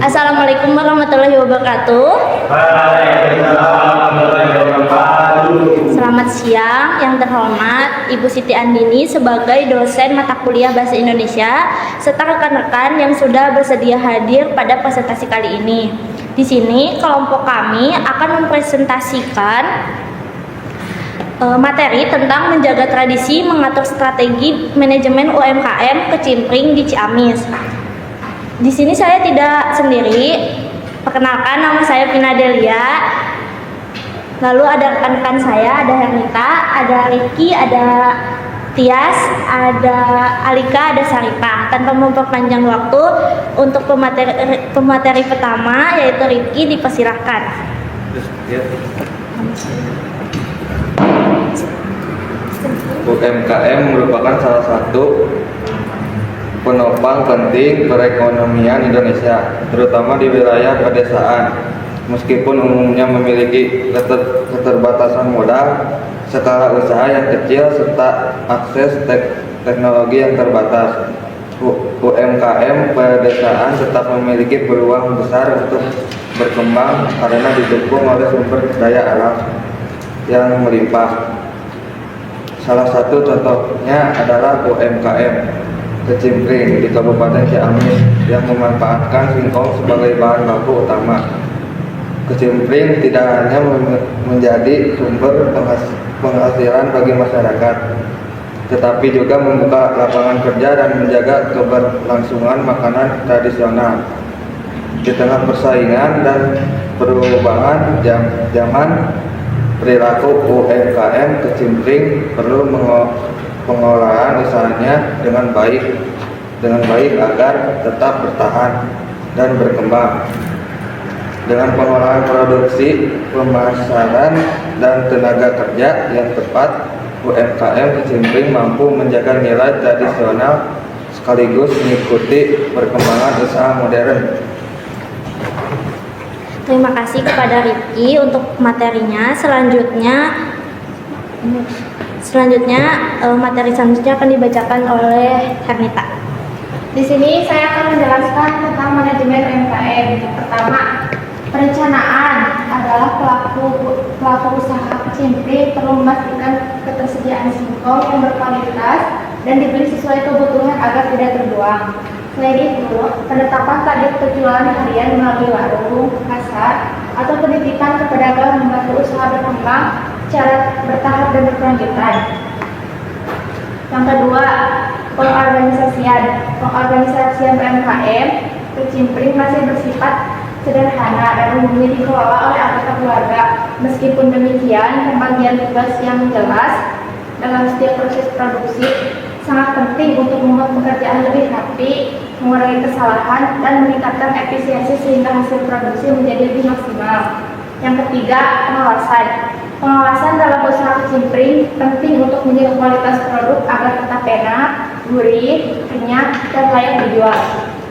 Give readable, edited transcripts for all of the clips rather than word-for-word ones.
Assalamualaikum warahmatullahi wabarakatuh. Selamat siang yang terhormat Ibu Siti Andini sebagai dosen mata kuliah Bahasa Indonesia serta rekan-rekan yang sudah bersedia hadir pada presentasi kali ini. Di sini kelompok kami akan mempresentasikan materi tentang menjaga tradisi mengatur strategi manajemen UMKM kecimpring di Ciamis. Di sini saya tidak sendiri. Perkenalkan, nama saya Vina Delia. Lalu ada rekan-rekan saya, ada Hernita, ada Riki, ada Tias, ada Alika, ada Saripah. Tanpa memperpanjang waktu, untuk pemateri pertama yaitu Riki, dipersilahkan. UMKM merupakan salah satu penopang penting perekonomian Indonesia, terutama di wilayah pedesaan. Meskipun umumnya memiliki keterbatasan modal, skala usaha yang kecil, serta akses teknologi yang terbatas, UMKM pedesaan tetap memiliki peluang besar untuk berkembang karena didukung oleh sumber daya alam yang melimpah. Salah satu contohnya adalah UMKM kecimpring di Kabupaten Ciamis yang memanfaatkan singkong sebagai bahan baku utama. Kecimpring tidak hanya menjadi sumber penghasilan bagi masyarakat, tetapi juga membuka lapangan kerja dan menjaga keberlangsungan makanan tradisional. Di tengah persaingan dan perubahan zaman, perilaku UMKM kecimpring perlu pengolahan usahanya dengan baik agar tetap bertahan dan berkembang. Dengan pengolahan produksi, pemasaran, dan tenaga kerja yang tepat, UMKM kecimpring mampu menjaga nilai tradisional sekaligus mengikuti perkembangan usaha modern. Terima kasih kepada Riki untuk materinya. Materi selanjutnya akan dibacakan oleh Hernita. Di sini saya akan menjelaskan tentang manajemen UMKM. Pertama, perencanaan adalah pelaku usaha kecimpring perlu memastikan ketersediaan singkong yang berkualitas dan dibeli sesuai kebutuhan agar tidak terbuang. Selain itu, penetapan target penjualan harian melalui warung, pasar, atau penitipan ke pedagang membantu usaha berkembang secara bertahap dan berkelanjutan. Yang kedua, pengorganisasian UMKM kecimpring masih bersifat sederhana dan umumnya dikelola oleh anggota keluarga. Meskipun demikian, pembagian tugas yang jelas dalam setiap proses produksi sangat penting untuk membuat pekerjaan lebih rapi, mengurangi kesalahan, dan meningkatkan efisiensi sehingga hasil produksi menjadi lebih maksimal. Yang ketiga, pengawasan. Pengawasan dalam usaha kecimpring penting untuk menjaga kualitas produk agar tetap enak, gurih, kenyal, dan layak dijual.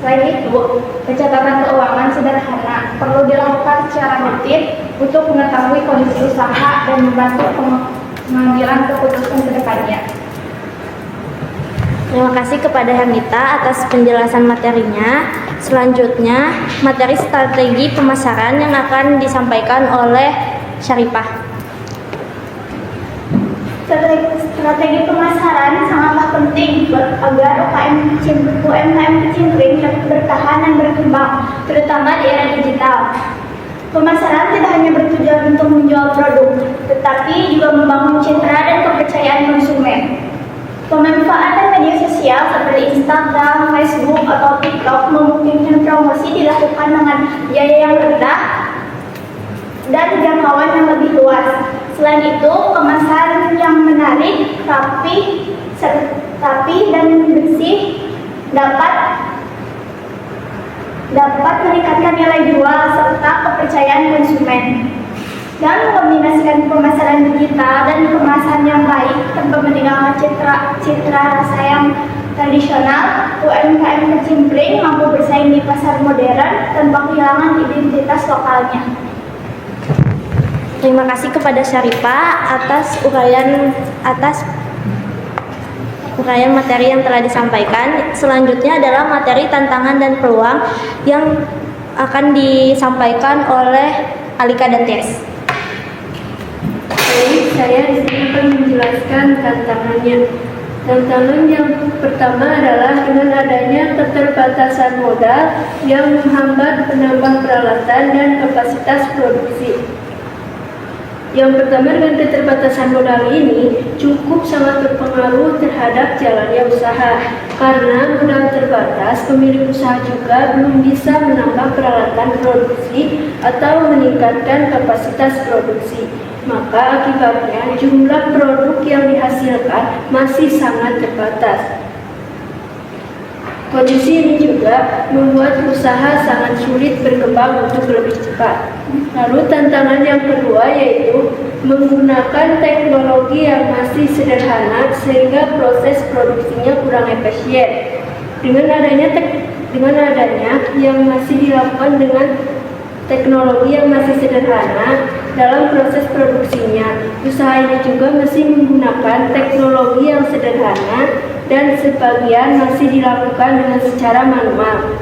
Selain itu, pencatatan keuangan sederhana perlu dilakukan secara rutin untuk mengetahui kondisi usaha dan membantu pengambilan keputusan ke depannya. Terima kasih kepada Hernita atas penjelasan materinya. Selanjutnya, materi strategi pemasaran yang akan disampaikan oleh Syaripah. Strategi pemasaran sangatlah penting agar UMKM kecimpring dapat bertahan dan berkembang, terutama di era digital. Pemasaran tidak hanya bertujuan untuk menjual produk, tetapi juga membangun citra dan kepercayaan konsumen. Pemanfaatan media sosial seperti Instagram, Facebook, atau TikTok memungkinkan promosi dilakukan dengan biaya yang rendah dan jangkauan yang lebih luas. Selain itu, kemasan yang menarik, rapi, dan bersih dapat meningkatkan nilai jual serta kepercayaan konsumen. Dan mengombinasikan pemasaran digital dan kemasan yang baik tanpa meninggalkan citra rasa yang tradisional, UMKM kecimpring mampu bersaing di pasar modern tanpa kehilangan identitas lokalnya. Terima kasih kepada Syaripah atas uraian materi yang telah disampaikan. Selanjutnya adalah materi tantangan dan peluang yang akan disampaikan oleh Alika dan Tes. Baik, saya di sini akan menjelaskan tantangannya. Tantangan yang pertama adalah dengan adanya keterbatasan modal yang menghambat penambang peralatan dan kapasitas produksi. Yang pertama, dengan keterbatasan modal ini cukup sangat berpengaruh terhadap jalannya usaha. Karena modal terbatas, pemilik usaha juga belum bisa menambah peralatan produksi atau meningkatkan kapasitas produksi. Maka akibatnya jumlah produk yang dihasilkan masih sangat terbatas. Kondisi ini juga membuat usaha sangat sulit berkembang untuk lebih cepat. Lalu tantangan yang kedua yaitu menggunakan teknologi yang masih sederhana sehingga proses produksinya kurang efisien. Dengan adanya yang masih dilakukan dengan teknologi yang masih sederhana dalam proses produksinya, usaha ini juga masih menggunakan teknologi yang sederhana dan sebagian masih dilakukan dengan secara manual.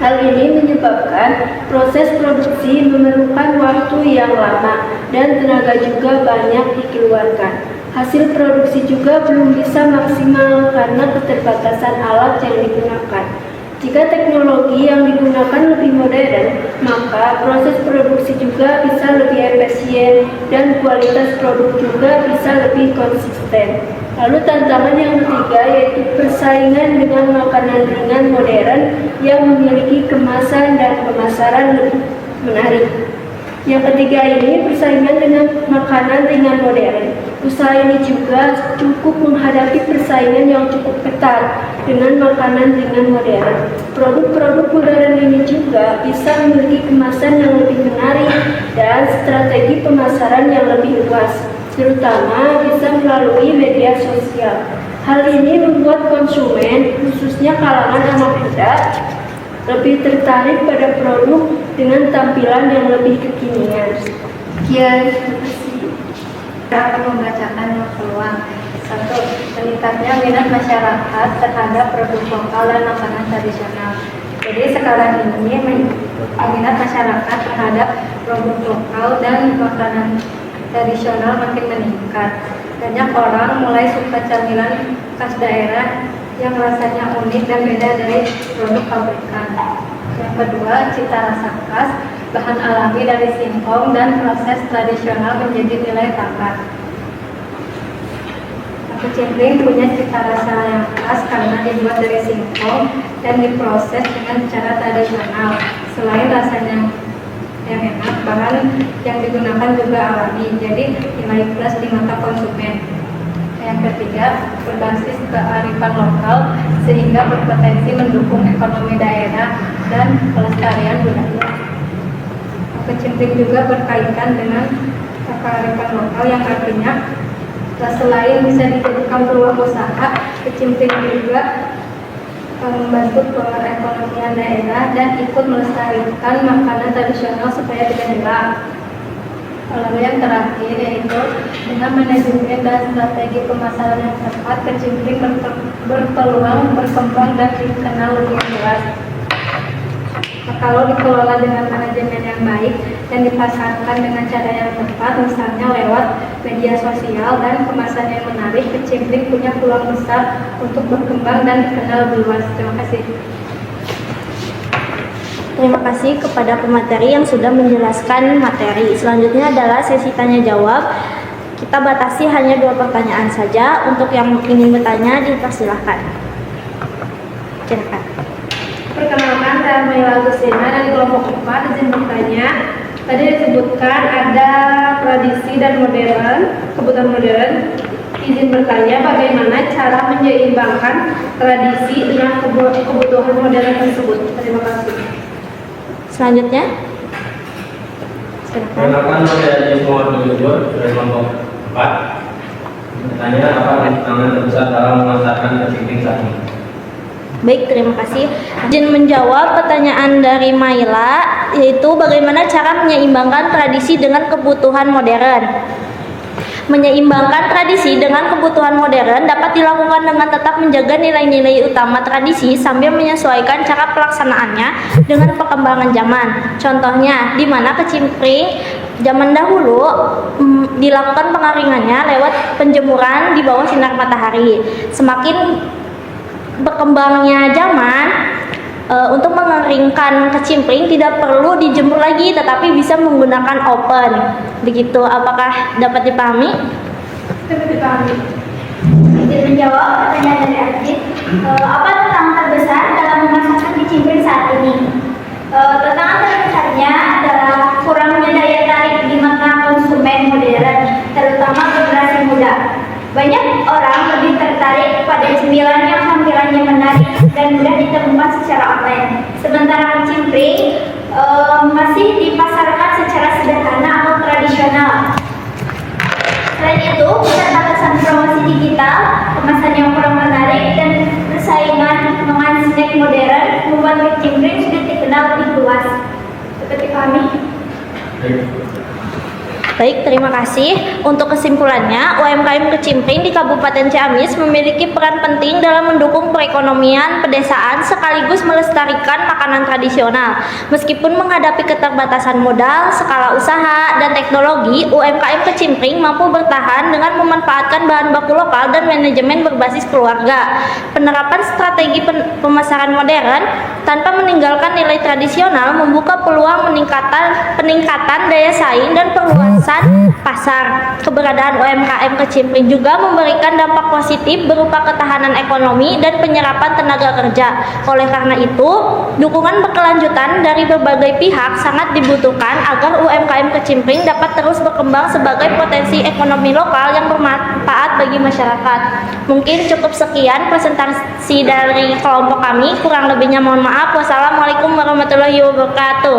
Hal ini menyebabkan proses produksi memerlukan waktu yang lama dan tenaga juga banyak dikeluarkan. Hasil produksi juga belum bisa maksimal karena keterbatasan alat yang digunakan. Jika teknologi yang digunakan lebih modern, maka proses produksi juga bisa lebih efisien dan kualitas produk juga bisa lebih konsisten. Lalu tantangan yang ketiga yaitu persaingan dengan makanan ringan modern yang memiliki kemasan dan pemasaran lebih menarik. Yang ketiga ini persaingan dengan makanan ringan modern. Usaha ini juga cukup menghadapi persaingan yang cukup ketat dengan makanan ringan modern. Produk-produk modern ini juga bisa memiliki kemasan yang lebih menarik dan strategi pemasaran yang lebih luas, terutama bisa melalui media sosial. Hal ini membuat konsumen, khususnya kalangan anak muda, lebih tertarik pada produk dengan tampilan yang lebih kekinian. Sekian, terima kasih. Saya akan membacakan peluang. 1. Meningkatnya minat masyarakat terhadap produk lokal dan makanan tradisional. Jadi sekarang ini minat masyarakat terhadap produk lokal dan makanan tradisional makin meningkat. Banyak orang mulai suka camilan khas daerah yang rasanya unik dan beda dari produk pabrikan. Yang kedua, cita rasa khas, bahan alami dari singkong dan proses tradisional menjadi nilai tambah. Kecimpring punya cita rasa yang khas karena dibuat dari singkong dan diproses dengan cara tradisional. Selain rasanya yang enak, bahan yang digunakan juga alami, jadi nilai plus di mata konsumen. Yang ketiga, berbasis kearifan lokal sehingga berpotensi mendukung ekonomi daerah dan pelestarian budaya. Kecimpring juga berkaitan dengan kearifan lokal yang artinya selain bisa dijadikan peluang usaha, kecimpring juga membantu perekonomian daerah dan ikut melestarikan makanan tradisional supaya tidak hilang. Lalu yang terakhir yaitu dengan manajemen dan strategi pemasaran yang tepat, kecimpring berpeluang berkembang dan dikenal lebih luas. Kalau dikelola dengan manajemen yang baik dan dipasarkan dengan cara yang tepat, misalnya lewat media sosial dan kemasan yang menarik, kecimpring punya peluang besar untuk berkembang dan dikenal lebih luas. Terima kasih. Terima kasih kepada pemateri yang sudah menjelaskan materi. Selanjutnya adalah sesi tanya jawab. Kita batasi hanya 2 pertanyaan saja. Untuk yang ingin bertanya, dipersilahkan. Silakan. Perkenalkan, saya Maila Agustina dari kelompok 4. Izin bertanya. Tadi disebutkan ada tradisi dan modern, kebutuhan modern. Izin bertanya, bagaimana cara menyeimbangkan tradisi dengan kebutuhan modern tersebut? Terima kasih. Selanjutnya. Silakan. Perkenalkan, saya Muhammad Jujur dari kelompok 4. Bertanya, apa tantangan terbesar dalam memasarkan kecimpring saat ini? Baik, terima kasih. Izin menjawab pertanyaan dari Maila, yaitu bagaimana cara menyeimbangkan tradisi dengan kebutuhan modern. Menyeimbangkan tradisi dengan kebutuhan modern dapat dilakukan dengan tetap menjaga nilai-nilai utama tradisi sambil menyesuaikan cara pelaksanaannya dengan perkembangan zaman. Contohnya, di mana kecimpring zaman dahulu dilakukan pengaringannya lewat penjemuran di bawah sinar matahari. Semakin berkembangnya zaman, untuk mengeringkan kecimpring tidak perlu dijemur lagi tetapi bisa menggunakan oven. Begitu, apakah dapat dipahami? Dapat dipahami. Izin menjawab pertanyaan dari Adit. Apa tantangan terbesar dalam memasarkan kicimpring saat ini? Tantangan terbesarnya adalah kurangnya daya tarik di mata konsumen modern, terutama generasi muda. Banyak orang lebih tertarik pada cemilan yang tampilannya menarik dan mudah ditemukan secara online. Sementara kicimpring masih dipasarkan secara sederhana atau tradisional. Selain itu, keterbatasan promosi digital, kemasan yang kurang menarik, dan persaingan dengan snack modern membuat kicimpring sudah dikenal lebih luas. Dapat dipahami? Baik, terima kasih. Untuk kesimpulannya, UMKM kecimpring di Kabupaten Ciamis memiliki peran penting dalam mendukung perekonomian pedesaan sekaligus melestarikan makanan tradisional. Meskipun menghadapi keterbatasan modal, skala usaha, dan teknologi, UMKM kecimpring mampu bertahan dengan memanfaatkan bahan baku lokal dan manajemen berbasis keluarga. Penerapan strategi pemasaran modern tanpa meninggalkan nilai tradisional membuka peluang peningkatan daya saing dan perluasan pasar. Keberadaan UMKM kecimpring juga memberikan dampak positif berupa ketahanan ekonomi dan penyerapan tenaga kerja. Oleh karena itu, dukungan berkelanjutan dari berbagai pihak sangat dibutuhkan agar UMKM kecimpring dapat terus berkembang sebagai potensi ekonomi lokal yang bermanfaat bagi masyarakat. Mungkin cukup sekian presentasi dari kelompok kami. Kurang lebihnya mohon maaf. Wassalamualaikum warahmatullahi wabarakatuh.